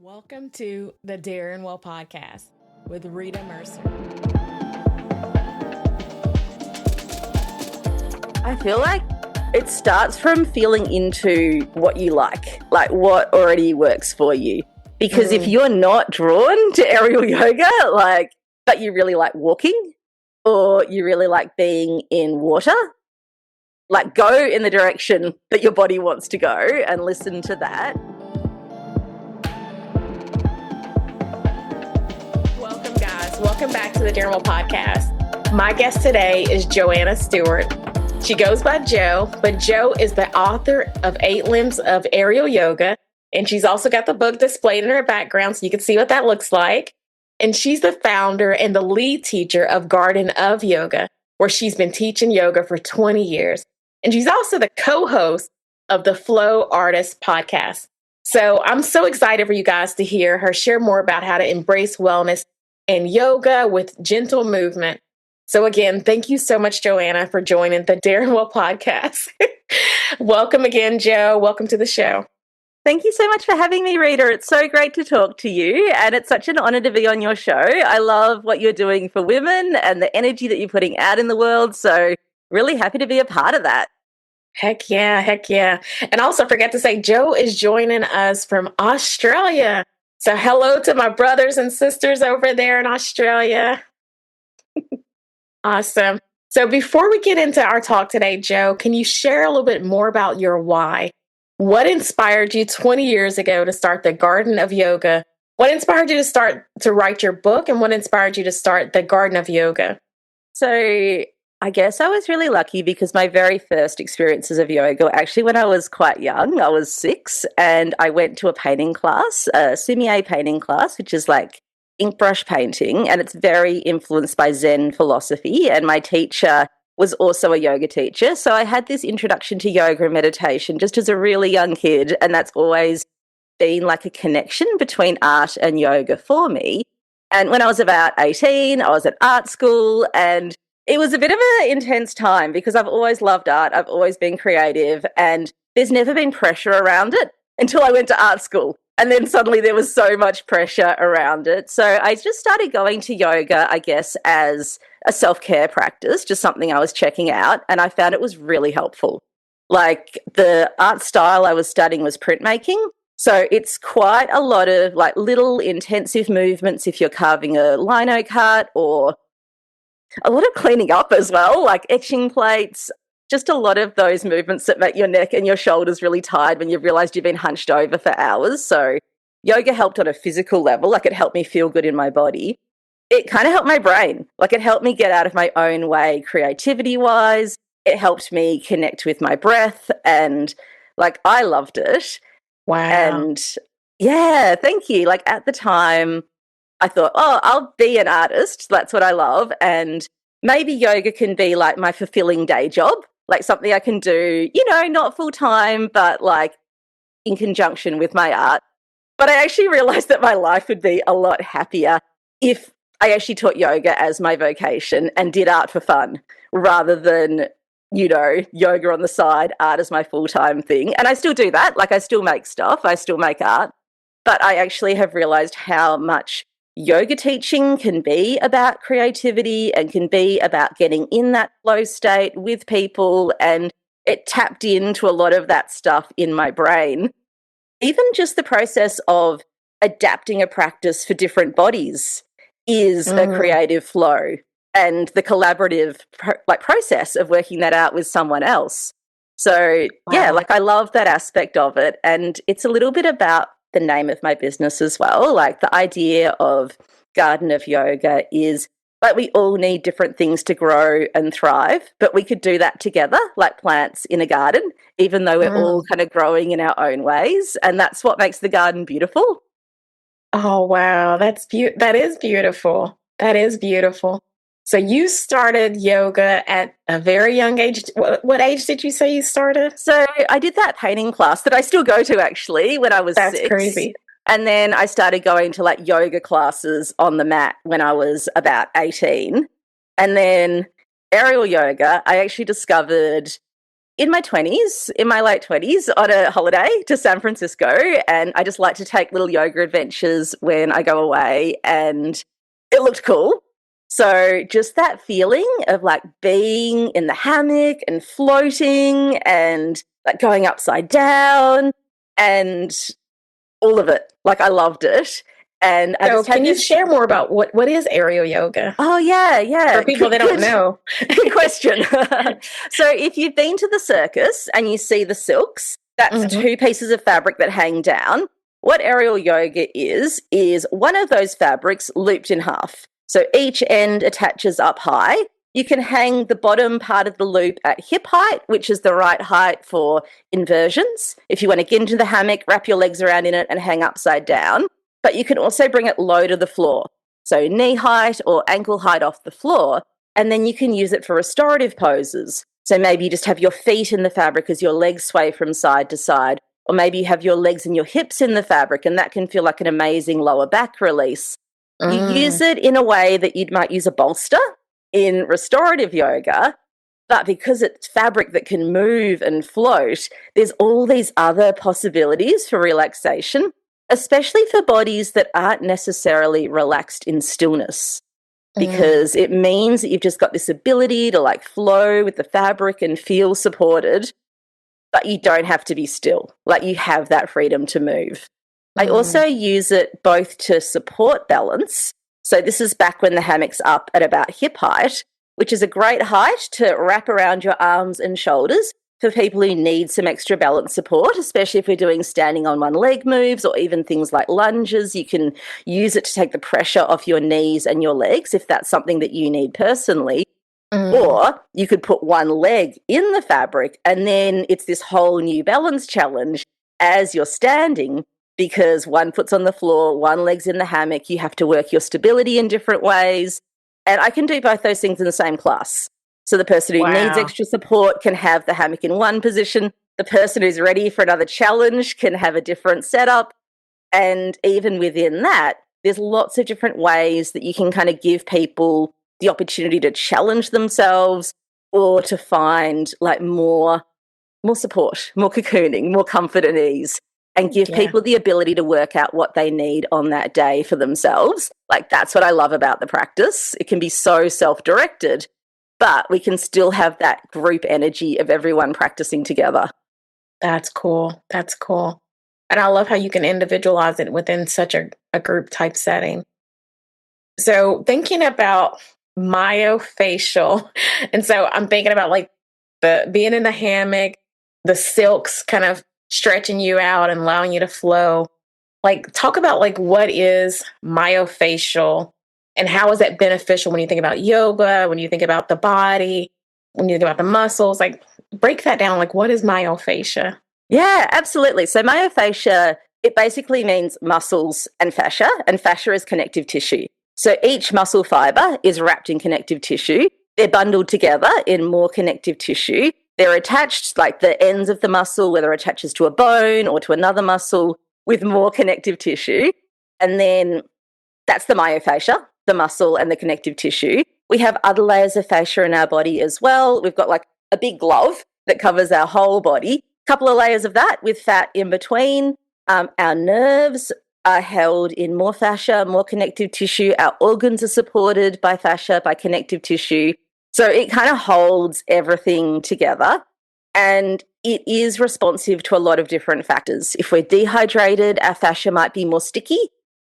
Welcome to the Daring Well podcast with Rita Mercer. I feel like it starts from feeling into what you like what already works for you. Because if you're not drawn to aerial yoga, but you really like walking or you really like being in water, go in the direction that your body wants to go and listen to that. Welcome back to the Daring Well podcast. My guest today is Jo Stewart. She goes by Jo, but Jo is the author of 8 Limbs of Aerial Yoga, and she's also got the book displayed in her background so you can see what that looks like. And she's the founder and the lead teacher of Garden of Yoga, where she's been teaching yoga for 20 years. And she's also the co-host of the Flow Artist podcast. So I'm so excited for you guys to hear her share more about how to embrace wellness and yoga with gentle movement. So again, thank you so much, Joanna, for joining the Daring Well podcast. Welcome again, Jo. Welcome to the show. Thank you so much for having me, Rita. It's so great to talk to you, and it's such an honor to be on your show. I love what you're doing for women and the energy that you're putting out in the world, so really happy to be a part of that. Heck yeah. And also forget to say, Jo is joining us from Australia. So hello to my brothers and sisters over there in Australia. Awesome. So before we get into our talk today, Jo, can you share a little bit more about your why? What inspired you 20 years ago to start the Garden of Yoga? What inspired you to write your book? And what inspired you to start the Garden of Yoga? So I guess I was really lucky because my very first experiences of yoga were actually when I was quite young. I was 6 and I went to a painting class, a sumi painting class, which is like ink brush painting, and it's very influenced by Zen philosophy. And my teacher was also a yoga teacher. So I had this introduction to yoga and meditation just as a really young kid, and that's always been like a connection between art and yoga for me. And when I was about 18, I was at art school, and it was a bit of an intense time because I've always loved art. I've always been creative, and there's never been pressure around it until I went to art school. And then suddenly there was so much pressure around it. So I just started going to yoga, I guess, as a self-care practice, just something I was checking out. And I found it was really helpful. Like the art style I was studying was printmaking. So it's quite a lot of like little intensive movements if you're carving a lino cut, or a lot of cleaning up as well, like etching plates, just a lot of those movements that make your neck and your shoulders really tired when you've realized you've been hunched over for hours. So yoga helped on a physical level, like it helped me feel good in my body. It kind of helped my brain, like it helped me get out of my own way creativity-wise. It helped me connect with my breath, and like I loved it. Wow. And yeah, thank you. Like at the time, I thought, I'll be an artist. That's what I love. And maybe yoga can be like my fulfilling day job, like something I can do, not full time, but like in conjunction with my art. But I actually realized that my life would be a lot happier if I actually taught yoga as my vocation and did art for fun rather than, yoga on the side, art as my full-time thing. And I still do that. Like I still make stuff. I still make art. But I actually have realized how much yoga teaching can be about creativity and can be about getting in that flow state with people, and it tapped into a lot of that stuff in my brain. Even just the process of adapting a practice for different bodies is a creative flow, and the collaborative process of working that out with someone else. So yeah, I love that aspect of it, and it's a little bit about the name of my business as well. Like the idea of Garden of Yoga is like we all need different things to grow and thrive, but we could do that together like plants in a garden, even though we're all kind of growing in our own ways. And that's what makes the garden beautiful. Oh, wow. That is beautiful. That is beautiful. So you started yoga at a very young age. What age did you say you started? So I did that painting class that I still go to actually when I was 6. That's crazy. And then I started going to like yoga classes on the mat when I was about 18. And then aerial yoga, I actually discovered in my 20s, in my late 20s, on a holiday to San Francisco, and I just like to take little yoga adventures when I go away, and it looked cool. So just that feeling of like being in the hammock and floating and like going upside down and all of it. Like I loved it. And I So just had can you this. share more about what is aerial yoga Oh, yeah. for people that don't know? Good question. So if you've been to the circus and you see the silks, that's Mhm. two pieces of fabric that hang down. What aerial yoga is one of those fabrics looped in half. So each end attaches up high. You can hang the bottom part of the loop at hip height, which is the right height for inversions. If you want to get into the hammock, wrap your legs around in it and hang upside down. But you can also bring it low to the floor. So knee height or ankle height off the floor. And then you can use it for restorative poses. So maybe you just have your feet in the fabric as your legs sway from side to side. Or maybe you have your legs and your hips in the fabric, and that can feel like an amazing lower back release. You use it in a way that you might use a bolster in restorative yoga, but because it's fabric that can move and float, there's all these other possibilities for relaxation, especially for bodies that aren't necessarily relaxed in stillness, because it means that you've just got this ability to like flow with the fabric and feel supported, but you don't have to be still. Like you have that freedom to move. I also use it both to support balance. So this is back when the hammock's up at about hip height, which is a great height to wrap around your arms and shoulders for people who need some extra balance support, especially if we're doing standing on one leg moves or even things like lunges. You can use it to take the pressure off your knees and your legs if that's something that you need personally. Or you could put one leg in the fabric and then it's this whole new balance challenge as you're standing, because one foot's on the floor, one leg's in the hammock. You have to work your stability in different ways. And I can do both those things in the same class. So the person who needs extra support can have the hammock in one position. The person who's ready for another challenge can have a different setup. And even within that, there's lots of different ways that you can kind of give people the opportunity to challenge themselves or to find like more support, more cocooning, more comfort and ease, and give people the ability to work out what they need on that day for themselves. Like that's what I love about the practice. It can be so self-directed, but we can still have that group energy of everyone practicing together. That's cool. That's cool. And I love how you can individualize it within such a group type setting. So thinking about myofascial, and so I'm thinking about like the being in the hammock, the silks kind of stretching you out and allowing you to flow. Like talk about like what is myofascial and how is that beneficial when you think about yoga, when you think about the body, when you think about the muscles, like break that down. Like what is myofascia? Yeah, absolutely. So myofascia, it basically means muscles and fascia is connective tissue. So each muscle fiber is wrapped in connective tissue. They're bundled together in more connective tissue. They're attached, like the ends of the muscle, whether it attaches to a bone or to another muscle, with more connective tissue. And then that's the myofascia, the muscle and the connective tissue. We have other layers of fascia in our body as well. We've got like a big glove that covers our whole body. A couple of layers of that with fat in between. Our nerves are held in more fascia, more connective tissue. Our organs are supported by fascia, by connective tissue. So it kind of holds everything together. And it is responsive to a lot of different factors. If we're dehydrated, our fascia might be more sticky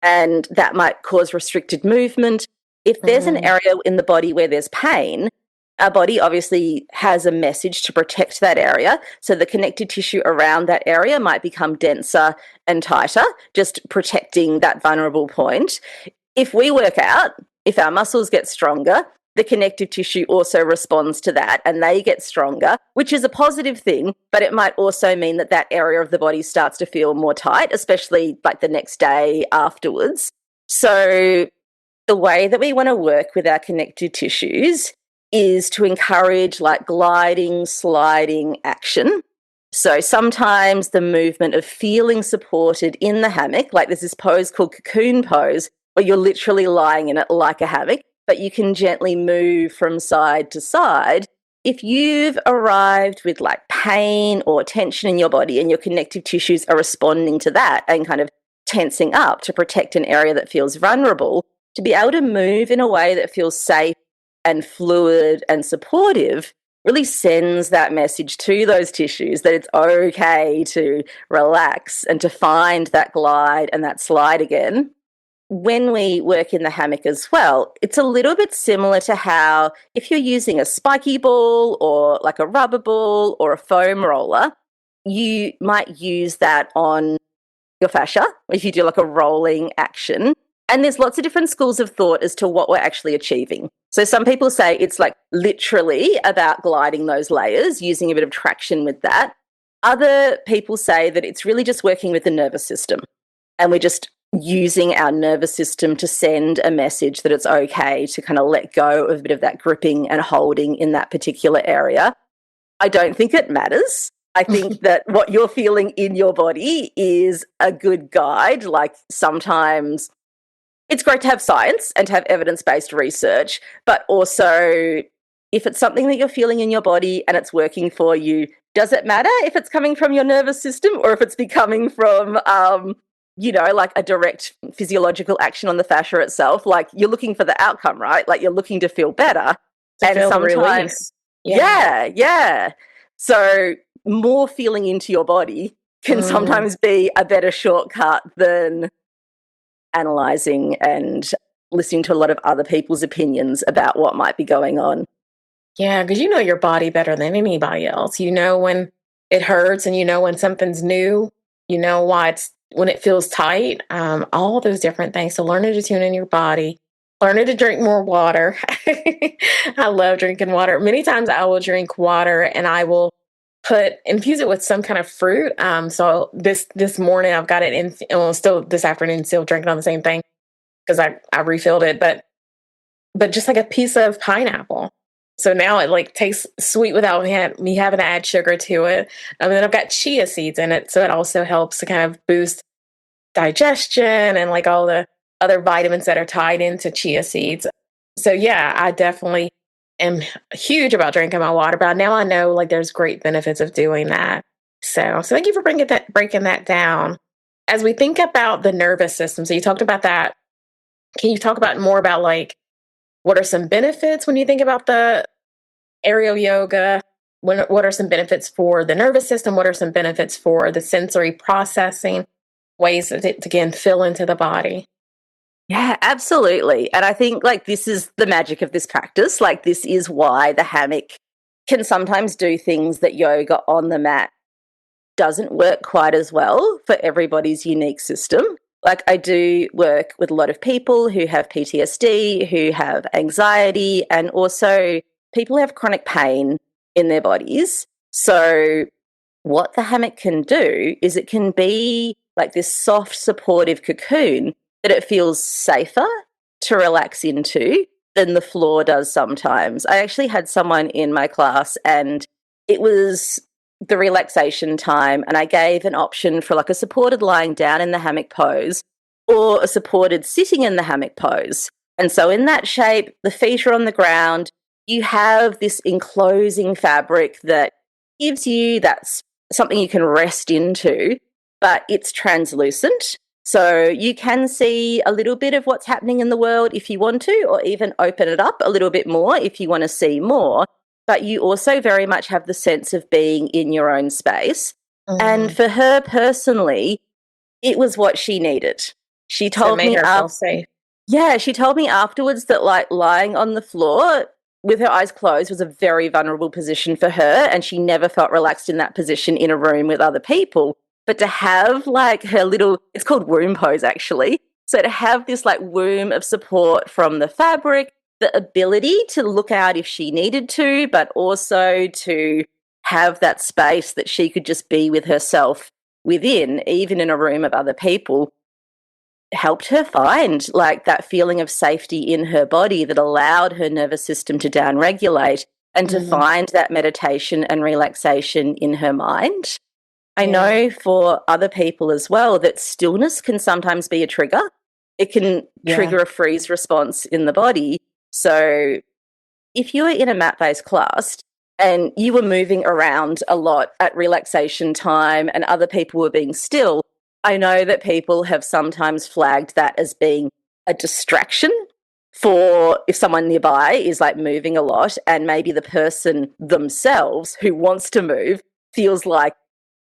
and that might cause restricted movement. If there's an area in the body where there's pain, our body obviously has a message to protect that area. So the connective tissue around that area might become denser and tighter, just protecting that vulnerable point. If we work out, if our muscles get stronger, the connective tissue also responds to that and they get stronger, which is a positive thing, but it might also mean that that area of the body starts to feel more tight, especially like the next day afterwards. So the way that we want to work with our connective tissues is to encourage like gliding, sliding action. So sometimes the movement of feeling supported in the hammock, like there's this pose called cocoon pose, where you're literally lying in it like a hammock, but you can gently move from side to side if you've arrived with like pain or tension in your body and your connective tissues are responding to that and kind of tensing up to protect an area that feels vulnerable, to be able to move in a way that feels safe and fluid and supportive really sends that message to those tissues that it's okay to relax and to find that glide and that slide again. When we work in the hammock as well, it's a little bit similar to how if you're using a spiky ball or like a rubber ball or a foam roller, you might use that on your fascia if you do like a rolling action. And there's lots of different schools of thought as to what we're actually achieving. So some people say it's like literally about gliding those layers, using a bit of traction with that. Other people say that it's really just working with the nervous system. And we're just using our nervous system to send a message that it's okay to kind of let go of a bit of that gripping and holding in that particular area. I don't think it matters. I think that what you're feeling in your body is a good guide. Like sometimes it's great to have science and to have evidence-based research, but also if it's something that you're feeling in your body and it's working for you, does it matter if it's coming from your nervous system or if it's coming from, like a direct physiological action on the fascia itself? Like you're looking for the outcome, right? Like you're looking to feel better. To feel the release. Yeah. So more feeling into your body can sometimes be a better shortcut than analysing and listening to a lot of other people's opinions about what might be going on. Yeah, because you know your body better than anybody else. You know when it hurts and you know when something's new. You know when it feels tight, all those different things. So learning to tune in your body, learning to drink more water. I love drinking water. Many times I will drink water and I will infuse it with some kind of fruit. So this morning I've got it in, well, still this afternoon, still drinking on the same thing because I refilled it, but just like a piece of pineapple. So now it like tastes sweet without me having to add sugar to it. And then I've got chia seeds in it. So it also helps to kind of boost digestion and like all the other vitamins that are tied into chia seeds. So yeah, I definitely am huge about drinking my water, but now I know like there's great benefits of doing that. So thank you for breaking that down. As we think about the nervous system, so you talked about that. Can you talk about more about like what are some benefits when you think about the aerial yoga? What are some benefits for the nervous system? What are some benefits for the sensory processing? Ways that it, again, fill into the body? Yeah, absolutely. And I think like this is the magic of this practice. Like this is why the hammock can sometimes do things that yoga on the mat doesn't work quite as well for everybody's unique system. Like I do work with a lot of people who have PTSD, who have anxiety, and also people who have chronic pain in their bodies. So what the hammock can do is it can be like this soft, supportive cocoon that it feels safer to relax into than the floor does sometimes. I actually had someone in my class and it was the relaxation time and I gave an option for like a supported lying down in the hammock pose or a supported sitting in the hammock pose. And so in that shape, the feet are on the ground, you have this enclosing fabric that gives you something you can rest into, but it's translucent. So you can see a little bit of what's happening in the world if you want to, or even open it up a little bit more if you want to see more. But you also very much have the sense of being in your own space. And for her personally, it was what she needed. She told me safe. Yeah, she told me afterwards that like lying on the floor with her eyes closed was a very vulnerable position for her, and she never felt relaxed in that position in a room with other people. But to have like her it's called womb pose actually. So to have this like womb of support from the fabric, the ability to look out if she needed to, but also to have that space that she could just be with herself within, even in a room of other people, helped her find like that feeling of safety in her body that allowed her nervous system to downregulate and to find that meditation and relaxation in her mind. I know for other people as well that stillness can sometimes be a trigger. It can trigger a freeze response in the body. So if you're in a mat-based class, and you were moving around a lot at relaxation time and other people were being still, I know that people have sometimes flagged that as being a distraction for if someone nearby is like moving a lot and maybe the person themselves who wants to move feels like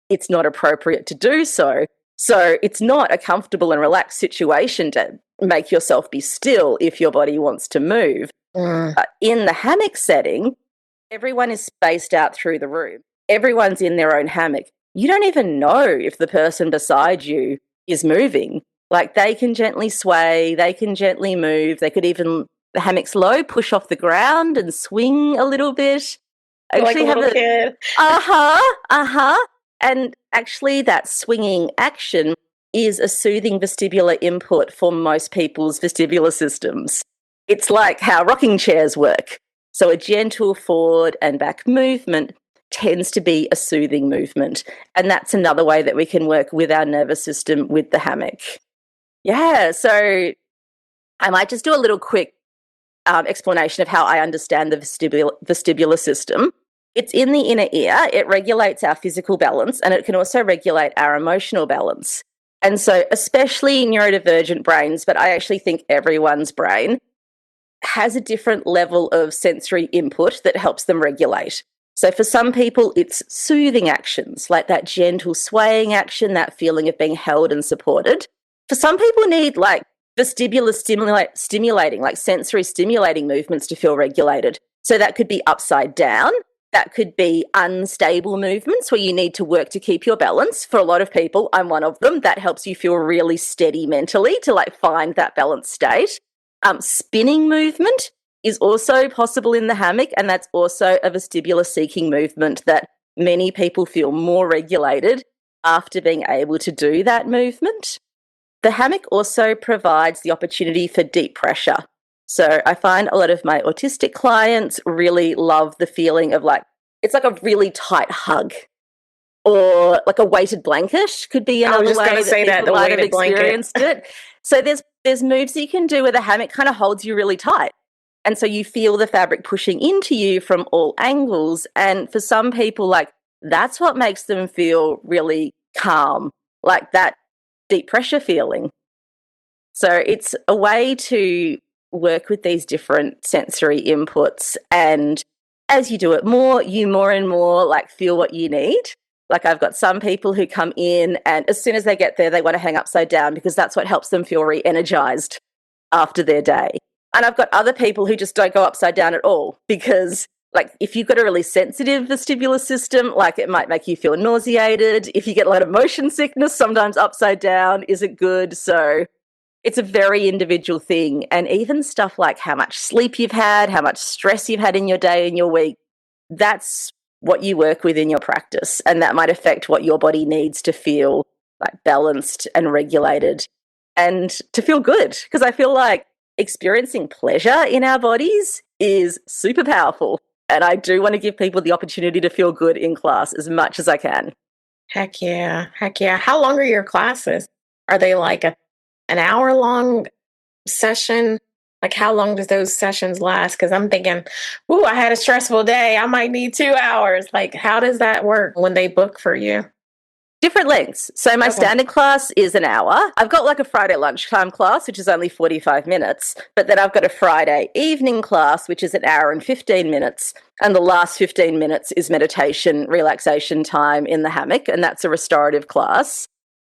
it's not appropriate to do so. So it's not a comfortable and relaxed situation to make yourself be still if your body wants to move. In the hammock setting, everyone is spaced out through the room. Everyone's in their own hammock. You don't even know if the person beside you is moving. Like they can gently sway, they can gently move, they could even, the hammock's low, push off the ground and swing a little bit. Like a little kid. And actually that swinging action is a soothing vestibular input for most people's vestibular systems. It's like how rocking chairs work. So a gentle forward and back movement tends to be a soothing movement. And that's another way that we can work with our nervous system with the hammock. Yeah, so I might just do a little quick explanation of how I understand the vestibular system. It's in the inner ear. It regulates our physical balance and it can also regulate our emotional balance. And so especially neurodivergent brains, but I actually think everyone's brain has a different level of sensory input that helps them regulate. So for some people, it's soothing actions, like that gentle swaying action, that feeling of being held and supported. For some people need like vestibular stimulating, like sensory stimulating movements to feel regulated. So that could be upside down. That could be unstable movements where you need to work to keep your balance. For a lot of people, I'm one of them, that helps you feel really steady mentally to like find that balanced state. Spinning movement is also possible in the hammock, and that's also a vestibular seeking movement that many people feel more regulated after being able to do that movement. The hammock also provides the opportunity for deep pressure. So I find a lot of my autistic clients really love the feeling of like, it's like a really tight hug, or like a weighted blanket could be another way that people might have experienced it. So there's moves that you can do where the hammock kind of holds you really tight. And so you feel the fabric pushing into you from all angles. And for some people, like that's what makes them feel really calm, like that deep pressure feeling. So it's a way to work with these different sensory inputs. And as you do it more, you more and more like feel what you need. Like I've got some people who come in and as soon as they get there, they want to hang upside down because that's what helps them feel re-energized after their day. And I've got other people who just don't go upside down at all because like if you've got a really sensitive vestibular system, like it might make you feel nauseated. If you get a lot of motion sickness, sometimes upside down isn't good. So it's a very individual thing. And even stuff like how much sleep you've had, how much stress you've had in your day and your week, that's what you work with in your practice. And that might affect what your body needs to feel like balanced and regulated and to feel good. Because I feel like experiencing pleasure in our bodies is super powerful. And I do want to give people the opportunity to feel good in class as much as I can. Heck yeah. Heck yeah. How long are your classes? Are they like an hour long session? Like how long does those sessions last? Because I'm thinking, ooh, I had a stressful day. I might need 2 hours. Like how does that work when they book for you? Different lengths. So my standard class is an hour. I've got like a Friday lunchtime class, which is only 45 minutes. But then I've got a Friday evening class, which is an hour and 15 minutes. And the last 15 minutes is meditation, relaxation time in the hammock. And that's a restorative class.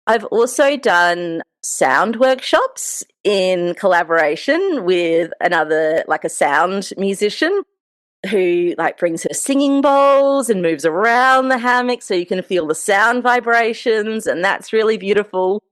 I've also done sound workshops in collaboration with another, like a sound musician who like brings her singing bowls and moves around the hammock so you can feel the sound vibrations, and that's really beautiful.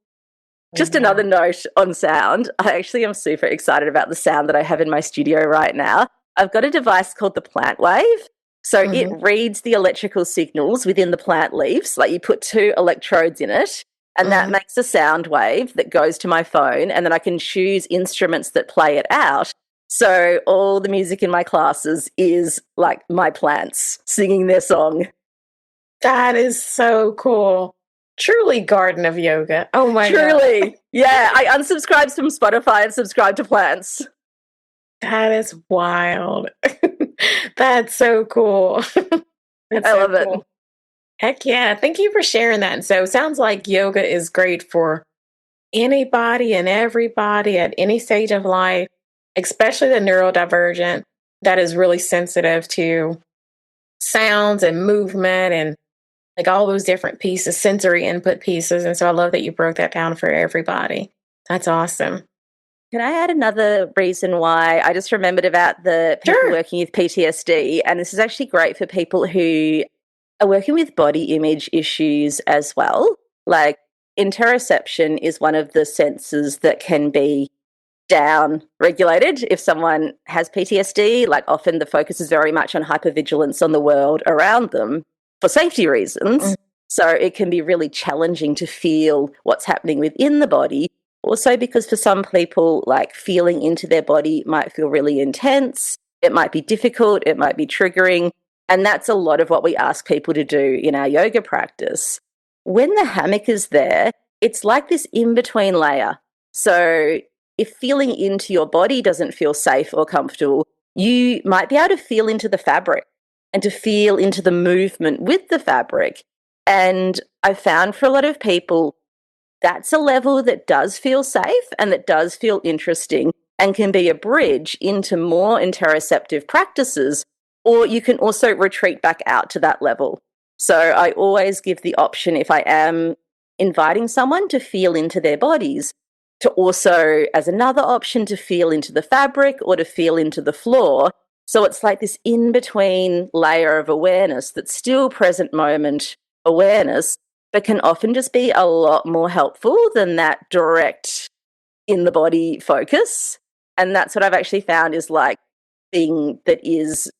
Just another note on sound. I actually am super excited about the sound that I have in my studio right now. I've got a device called the plant wave. So it reads the electrical signals within the plant leaves, like you put 2 electrodes in it, and that makes a sound wave that goes to my phone, and then I can choose instruments that play it out. So all the music in my classes is like my plants singing their song. That is so cool. Truly garden of yoga. Oh my God. Truly. Yeah, I unsubscribed from Spotify and subscribed to plants. That is wild. That's so cool. That's I so love it. cool. Heck yeah. Thank you for sharing that. And so it sounds like yoga is great for anybody and everybody at any stage of life, especially the neurodivergent that is really sensitive to sounds and movement and like all those different pieces, sensory input pieces. And so I love that you broke that down for everybody. That's awesome. Can I add another reason why? I just remembered about the people Sure. working with PTSD, and this is actually great for people who are working with body image issues as well. Like interoception is one of the senses that can be down regulated if someone has PTSD. Like often the focus is very much on hypervigilance on the world around them for safety reasons. So it can be really challenging to feel what's happening within the body. Also, because for some people, like feeling into their body might feel really intense. It might be difficult. It might be triggering. And that's a lot of what we ask people to do in our yoga practice. When the hammock is there, it's like this in between layer. So if feeling into your body doesn't feel safe or comfortable, you might be able to feel into the fabric and to feel into the movement with the fabric. And I've found for a lot of people, that's a level that does feel safe and that does feel interesting and can be a bridge into more interoceptive practices. Or you can also retreat back out to that level. So I always give the option, if I am inviting someone to feel into their bodies, to also, as another option, to feel into the fabric or to feel into the floor. So it's like this in between layer of awareness that's still present moment awareness, but can often just be a lot more helpful than that direct in the body focus. And that's what I've actually found is like thing that is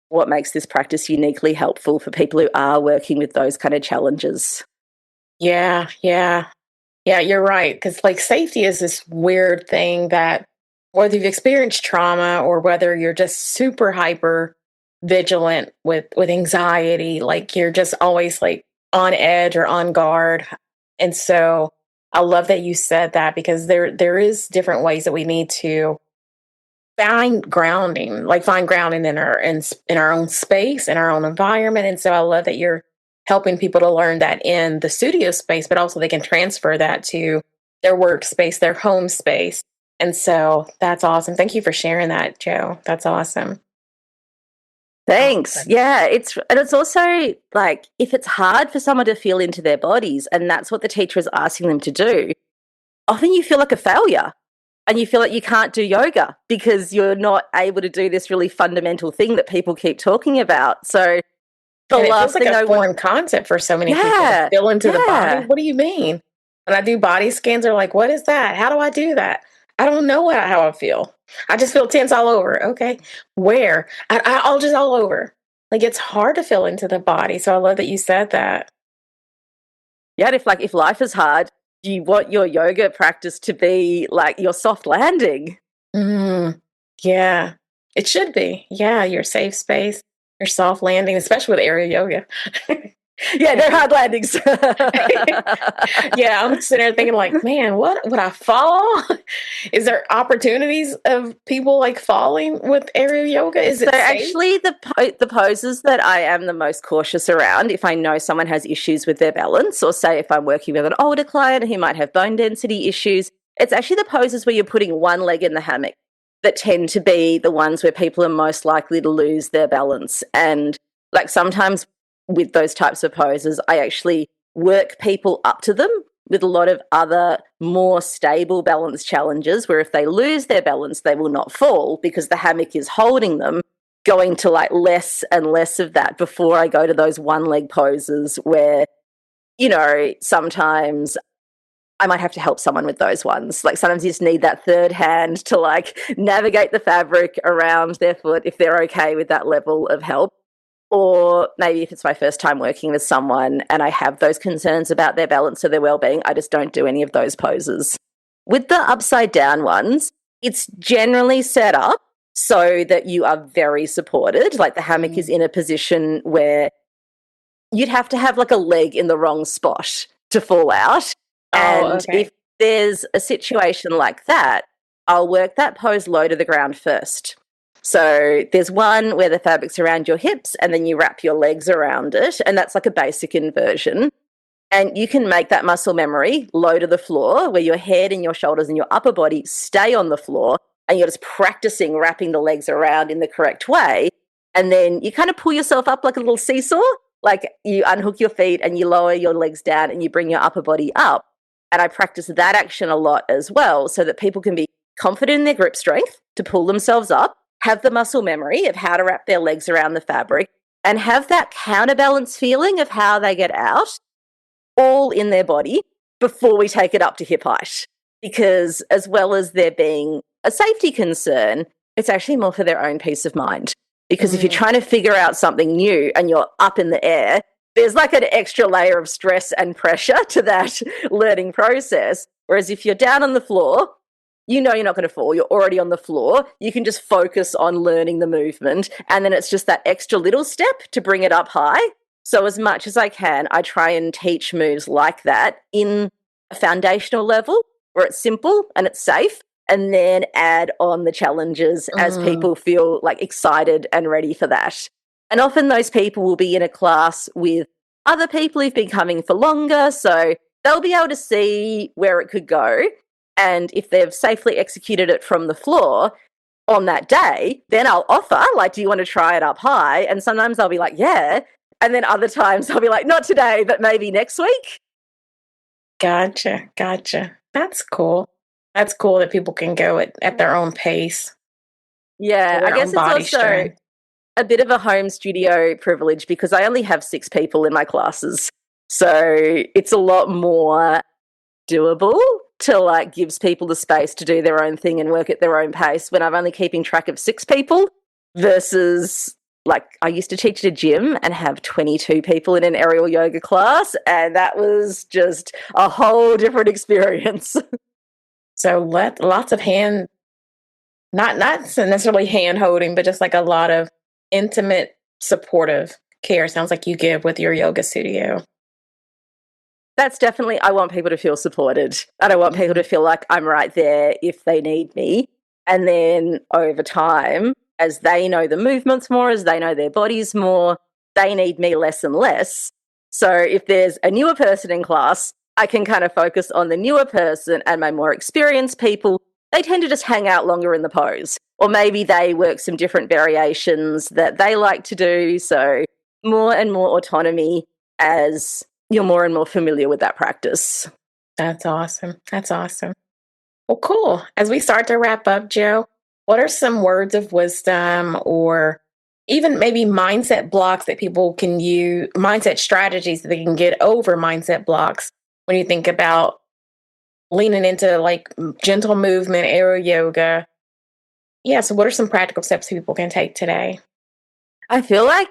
what makes this practice uniquely helpful for people who are working with those kind of challenges. Yeah, yeah. Yeah, you're right. Because like safety is this weird thing that whether you've experienced trauma or whether you're just super hyper vigilant with anxiety, like you're just always like on edge or on guard. And so I love that you said that because there is different ways that we need to find grounding in our own space, in our own environment. And so I love that you're helping people to learn that in the studio space, but also they can transfer that to their workspace, their home space. And so that's awesome. Thank you for sharing that, Jo. That's awesome. Thanks. Awesome. Yeah, it's also like if it's hard for someone to feel into their bodies and that's what the teacher is asking them to do, often you feel like a failure and you feel like you can't do yoga because you're not able to do this really fundamental thing that people keep talking about. So the And it feels last like thing a I would, foreign concept for so many people to yeah, feel into the body. yeah. What do you mean? When I do body scans, they're like, what is that? How do I do that? I don't know how I feel. I just feel tense all over. Okay. Where? I'll just all over. Like it's hard to feel into the body. So I love that you said that. Yeah, and if life is hard, you want your yoga practice to be like your soft landing. Mm, yeah, it should be. Yeah, your safe space, your soft landing, especially with aerial yoga. Yeah, they're hard landings. Yeah, I'm sitting there thinking like, man, what would I fall? Is there opportunities of people like falling with aerial yoga? Is So it safe? actually, the poses that I am the most cautious around, if I know someone has issues with their balance, or say if I'm working with an older client who might have bone density issues, it's actually the poses where you're putting one leg in the hammock that tend to be the ones where people are most likely to lose their balance. And like sometimes with those types of poses, I actually work people up to them with a lot of other more stable balance challenges where if they lose their balance, they will not fall because the hammock is holding them, going to like less and less of that before I go to those one leg poses where, sometimes I might have to help someone with those ones. Like sometimes you just need that third hand to like navigate the fabric around their foot if they're okay with that level of help. Or maybe if it's my first time working with someone and I have those concerns about their balance or their well-being, I just don't do any of those poses. With the upside down ones, it's generally set up so that you are very supported. Like the hammock is in a position where you'd have to have like a leg in the wrong spot to fall out. Oh, And okay. if there's a situation like that, I'll work that pose low to the ground first. So there's one where the fabric's around your hips and then you wrap your legs around it, and that's like a basic inversion. And you can make that muscle memory low to the floor where your head and your shoulders and your upper body stay on the floor and you're just practicing wrapping the legs around in the correct way. And then you kind of pull yourself up like a little seesaw, like you unhook your feet and you lower your legs down and you bring your upper body up. And I practice that action a lot as well so that people can be confident in their grip strength to pull themselves up, have the muscle memory of how to wrap their legs around the fabric, and have that counterbalance feeling of how they get out all in their body before we take it up to hip height. Because as well as there being a safety concern, it's actually more for their own peace of mind. Because if you're trying to figure out something new and you're up in the air, there's like an extra layer of stress and pressure to that learning process. Whereas if you're down on the floor, you know you're not going to fall. You're already on the floor. You can just focus on learning the movement. And then it's just that extra little step to bring it up high. So as much as I can, I try and teach moves like that in a foundational level where it's simple and it's safe, and then add on the challenges as people feel like excited and ready for that. And often those people will be in a class with other people who've been coming for longer, so they'll be able to see where it could go. And if they've safely executed it from the floor on that day, then I'll offer, like, do you want to try it up high? And sometimes I'll be like, yeah. And then other times I'll be like, not today, but maybe next week. Gotcha. That's cool. That's cool that people can go at their own pace. Yeah, I guess it's also a bit of a home studio privilege because I only have 6 people in my classes. So it's a lot more doable to like gives people the space to do their own thing and work at their own pace when I'm only keeping track of 6 people versus like I used to teach at a gym and have 22 people in an aerial yoga class, and that was just a whole different experience. So lots of not necessarily hand holding, but just like a lot of intimate, supportive care. Sounds like you give with your yoga studio. That's definitely, I want people to feel supported. And I want people to feel like I'm right there if they need me. And then over time, as they know the movements more, as they know their bodies more, they need me less and less. So if there's a newer person in class, I can kind of focus on the newer person, and my more experienced people, they tend to just hang out longer in the pose. Or maybe they work some different variations that they like to do. So more and more autonomy as you're more and more familiar with that practice. That's awesome. Well, cool. As we start to wrap up, Jo, what are some words of wisdom or even maybe mindset blocks that people can use, mindset strategies that they can get over mindset blocks when you think about leaning into like gentle movement, aerial yoga? Yeah, so what are some practical steps people can take today? I feel like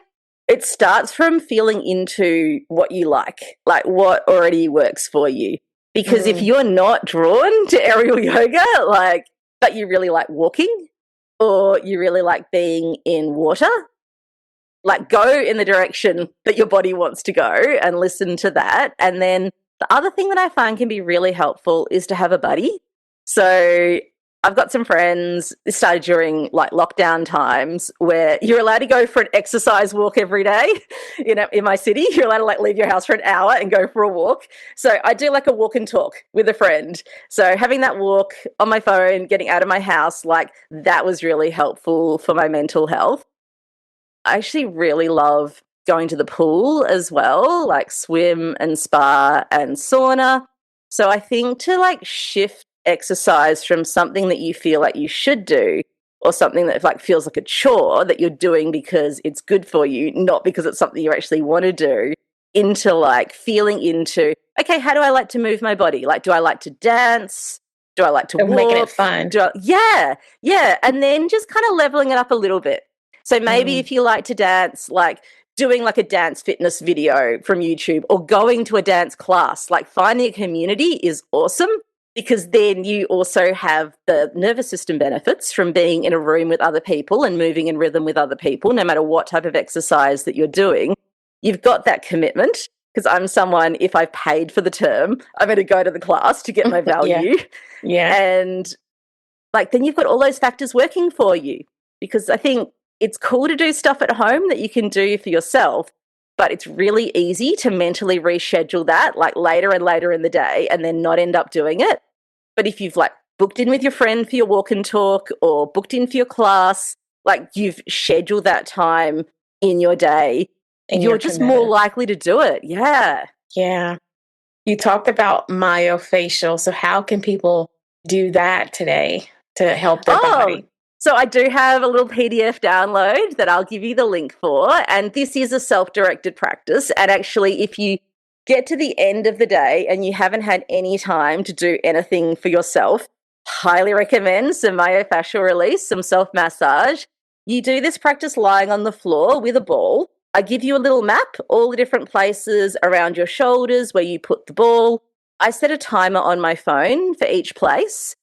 it starts from feeling into what you like what already works for you. Because if you're not drawn to aerial yoga, but you really like walking or you really like being in water, go in the direction that your body wants to go and listen to that. And then the other thing that I find can be really helpful is to have a buddy. So I've got some friends, this started during lockdown times, where you're allowed to go for an exercise walk every day. In my city, you're allowed to leave your house for an hour and go for a walk. So I do a walk and talk with a friend. So having that walk on my phone, getting out of my house, that was really helpful for my mental health. I actually really love going to the pool as well, swim and spa and sauna. So I think to shift exercise from something that you feel like you should do or something that feels like a chore that you're doing because it's good for you, not because it's something you actually want to do, into feeling into, okay, how do I like to move my body? Do I like to dance? Do I like to walk? Making it fun. Yeah. And then just kind of leveling it up a little bit. So maybe if you like to dance, doing a dance fitness video from YouTube or going to a dance class, finding a community is awesome. Because then you also have the nervous system benefits from being in a room with other people and moving in rhythm with other people, no matter what type of exercise that you're doing. You've got that commitment, because I'm someone, if I've paid for the term, I'm going to go to the class to get my value. Yeah. And then you've got all those factors working for you. because I think it's cool to do stuff at home that you can do for yourself, but it's really easy to mentally reschedule that like later and later in the day and then not end up doing it. But if you've like booked in with your friend for your walk and talk or booked in for your class, like you've scheduled that time in your day, And you're just more likely to do it. Yeah. Yeah. You talked about myofascial. So how can people do that today to help their body? So I do have a little PDF download that I'll give you the link for. And this is a self-directed practice. And actually, if you get to the end of the day and you haven't had any time to do anything for yourself, highly recommend some myofascial release, some self-massage. You do this practice lying on the floor with a ball. I give you a little map, all the different places around your shoulders where you put the ball. I set a timer on my phone for each place.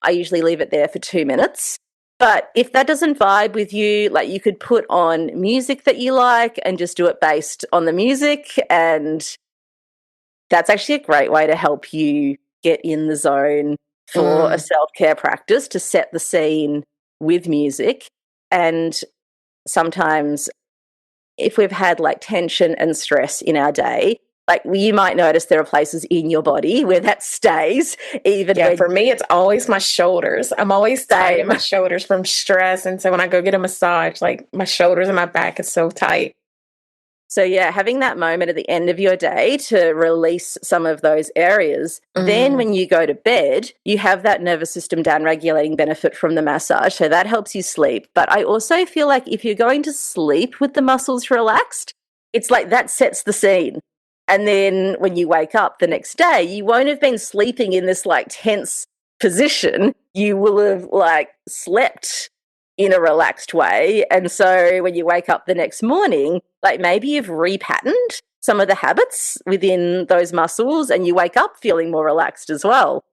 I usually leave it there for 2 minutes. But if that doesn't vibe with you, like you could put on music that you like and just do it based on the music. And that's actually a great way to help you get in the zone for a self-care practice, to set the scene with music. And sometimes if we've had like tension and stress in our day, like you might notice there are places in your body where that stays. For me, it's always my shoulders. I'm always tight in my shoulders from stress. And so when I go get a massage, like my shoulders and my back is so tight. So yeah, having that moment at the end of your day to release some of those areas. Then when you go to bed, you have that nervous system down-regulating benefit from the massage. So that helps you sleep. But I also feel like if you're going to sleep with the muscles relaxed, it's like that sets the scene. And then when you wake up the next day, you won't have been sleeping in this like tense position. You will have like slept in a relaxed way. And so when you wake up the next morning, like maybe you've repatterned some of the habits within those muscles and you wake up feeling more relaxed as well.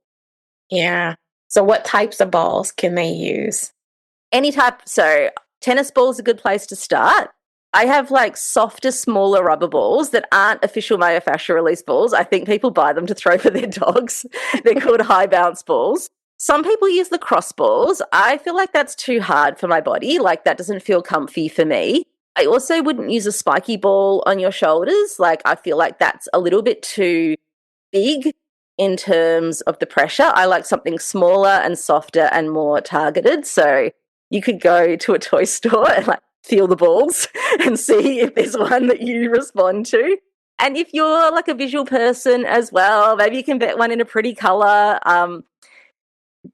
Yeah. So what types of balls can they use? Any type. So tennis ball is a good place to start. I have like softer, smaller rubber balls that aren't official myofascial release balls. I think people buy them to throw for their dogs. They're called high bounce balls. Some people use the cross balls. I feel like that's too hard for my body. Like that doesn't feel comfy for me. I also wouldn't use a spiky ball on your shoulders. Like I feel like that's a little bit too big in terms of the pressure. I like something smaller and softer and more targeted. So you could go to a toy store and like feel the balls and see if there's one that you respond to. And if you're like a visual person as well, maybe you can get one in a pretty color.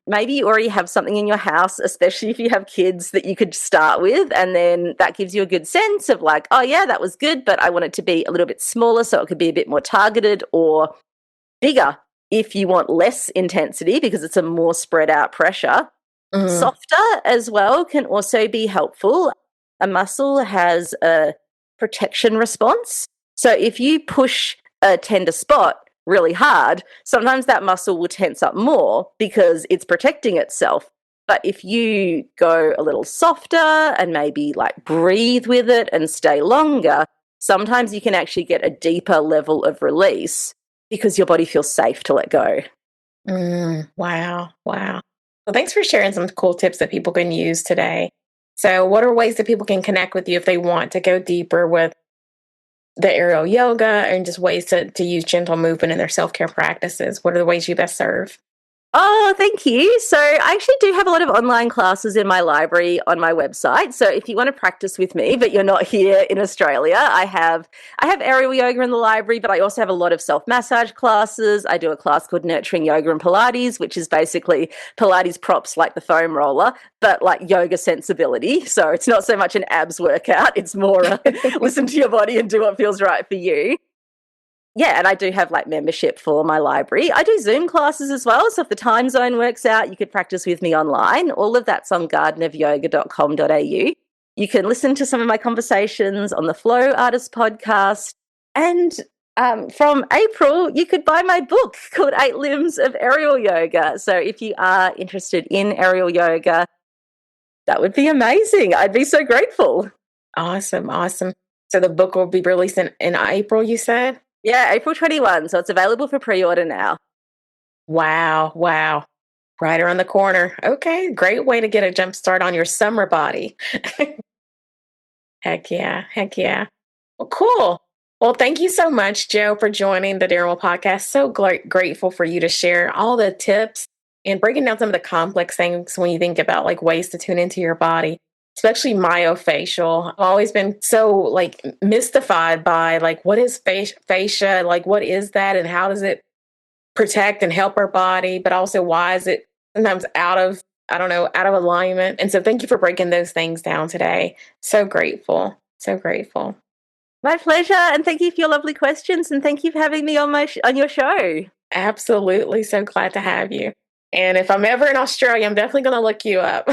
Maybe you already have something in your house, especially if you have kids, that you could start with. And then that gives you a good sense of like, oh yeah, that was good, but I want it to be a little bit smaller so it could be a bit more targeted, or bigger if you want less intensity because it's a more spread out pressure. Softer as well can also be helpful. A muscle has a protection response. So if you push a tender spot really hard, sometimes that muscle will tense up more because it's protecting itself. But if you go a little softer and maybe like breathe with it and stay longer, sometimes you can actually get a deeper level of release because your body feels safe to let go. Wow. Well, thanks for sharing some cool tips that people can use today. So what are ways that people can connect with you if they want to go deeper with the aerial yoga and just ways to use gentle movement in their self-care practices? What are the ways you best serve? Oh, thank you. So I actually do have a lot of online classes in my library on my website. So if you want to practice with me, but you're not here in Australia, I have aerial yoga in the library, but I also have a lot of self-massage classes. I do a class called Nurturing Yoga and Pilates, which is basically Pilates props like the foam roller, but like yoga sensibility. So it's not so much an abs workout. It's more listen to your body and do what feels right for you. Yeah, and I do have like membership for my library. I do Zoom classes as well. So if the time zone works out, you could practice with me online. All of that's on gardenofyoga.com.au. You can listen to some of my conversations on the Flow Artist podcast. And from April, you could buy my book called 8 Limbs of Aerial Yoga. So if you are interested in aerial yoga, that would be amazing. I'd be so grateful. Awesome. So the book will be released in April, you said? Yeah, April 21. So it's available for pre-order now. Wow. Right around the corner. Okay, great way to get a jump start on your summer body. Heck yeah. Heck yeah. Well, cool. Well, thank you so much, Jo, for joining the Darren Will podcast. So grateful for you to share all the tips and breaking down some of the complex things when you think about like ways to tune into your body, especially myofascial. I've always been so like mystified by like what is fascia, like what is that, and how does it protect and help our body, but also why is it sometimes out of, I don't know, out of alignment. And so thank you for breaking those things down today. So grateful. So grateful. My pleasure, and thank you for your lovely questions, and thank you for having me on on your show. Absolutely. So glad to have you. And if I'm ever in Australia, I'm definitely going to look you up.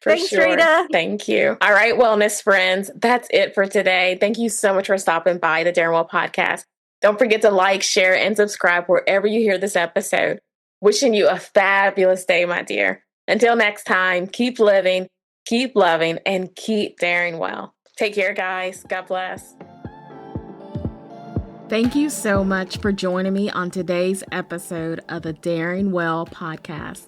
For Thanks, sure. Rita. Thank you. All right, wellness friends, that's it for today. Thank you so much for stopping by the Darren Will podcast. Don't forget to like, share, and subscribe wherever you hear this episode. Wishing you a fabulous day, my dear. Until next time, keep living, keep loving, and keep daring well. Take care, guys. God bless. Thank you so much for joining me on today's episode of the Daring Well podcast.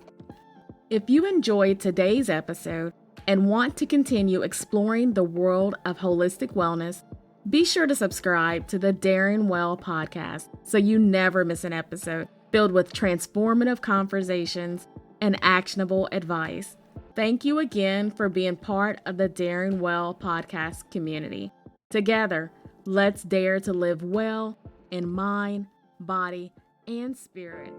If you enjoyed today's episode and want to continue exploring the world of holistic wellness, be sure to subscribe to the Daring Well podcast so you never miss an episode filled with transformative conversations and actionable advice. Thank you again for being part of the Daring Well podcast community. Together, let's dare to live well in mind, body, and spirit.